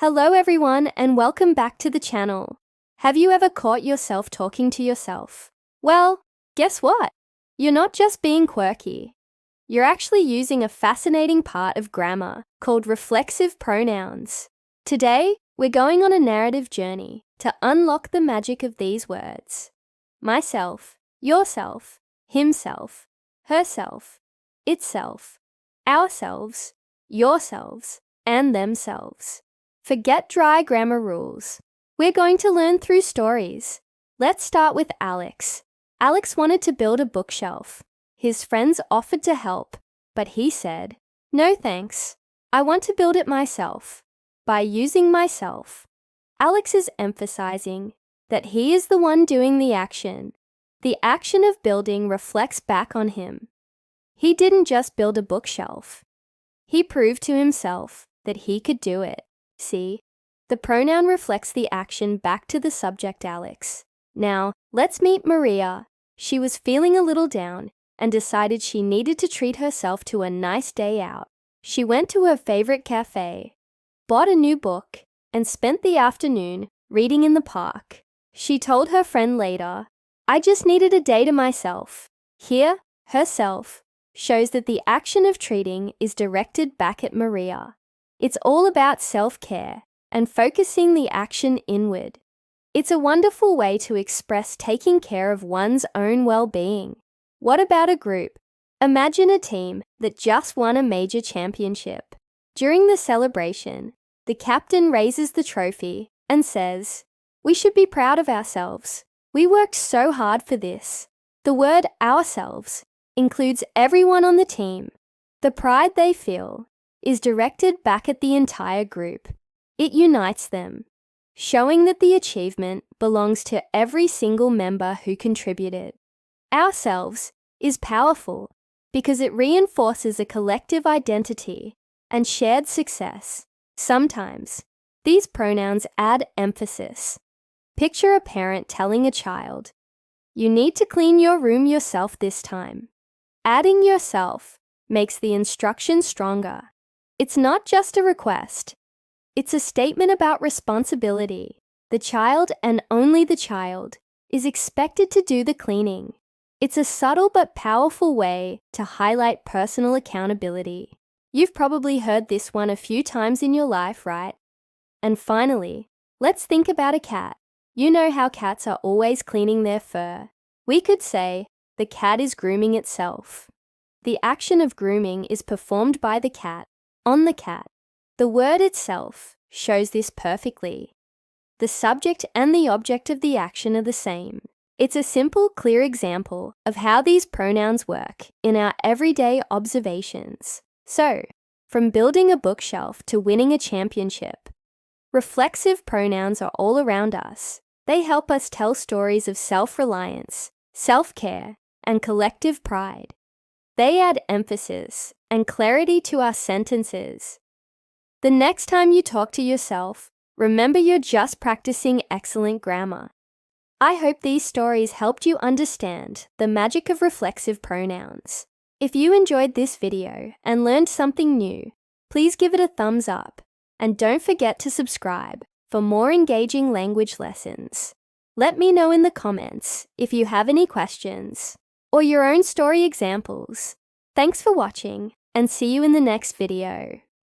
Hello everyone and welcome back to the channel. Have you ever caught yourself talking to yourself? Well, guess what? You're not just being quirky. You're actually using a fascinating part of grammar called reflexive pronouns. Today, we're going on a narrative journey to unlock the magic of these words. Myself, yourself, himself, herself, itself, ourselves, yourselves, and themselves. Forget dry grammar rules. We're going to learn through stories. Let's start with Alex. Alex wanted to build a bookshelf. His friends offered to help, but he said, "No thanks. I want to build it myself." By using myself, Alex is emphasizing that he is the one doing the action. The action of building reflects back on him. He didn't just build a bookshelf. He proved to himself that he could do it. See, the pronoun reflects the action back to the subject Alex. Now, let's meet Maria. She was feeling a little down and decided she needed to treat herself to a nice day out. She went to her favorite cafe, bought a new book, and spent the afternoon reading in the park. She told her friend later, "I just needed a day to myself." Here, herself shows that the action of treating is directed back at Maria. It's all about self-care and focusing the action inward. It's a wonderful way to express taking care of one's own well-being. What about a group? Imagine a team that just won a major championship. During the celebration, the captain raises the trophy and says, "We should be proud of ourselves. We worked so hard for this." The word ourselves includes everyone on the team. The pride they feel is directed back at the entire group. It unites them, showing that the achievement belongs to every single member who contributed. Ourselves is powerful because it reinforces a collective identity and shared success. Sometimes, these pronouns add emphasis. Picture a parent telling a child, "You need to clean your room yourself this time." Adding yourself makes the instruction stronger. It's not just a request. It's a statement about responsibility. The child, and only the child, is expected to do the cleaning. It's a subtle but powerful way to highlight personal accountability. You've probably heard this one a few times in your life, right? And finally, let's think about a cat. You know how cats are always cleaning their fur. We could say, the cat is grooming itself. The action of grooming is performed by the cat, on the cat. The word itself shows this perfectly. The subject and the object of the action are the same. It's a simple, clear example of how these pronouns work in our everyday observations. So, from building a bookshelf to winning a championship, reflexive pronouns are all around us. They help us tell stories of self-reliance, self-care, and collective pride. They add emphasis and clarity to our sentences. The next time you talk to yourself, remember you're just practicing excellent grammar. I hope these stories helped you understand the magic of reflexive pronouns. If you enjoyed this video and learned something new, please give it a thumbs up and don't forget to subscribe for more engaging language lessons. Let me know in the comments if you have any questions or your own story examples. Thanks for watching and see you in the next video.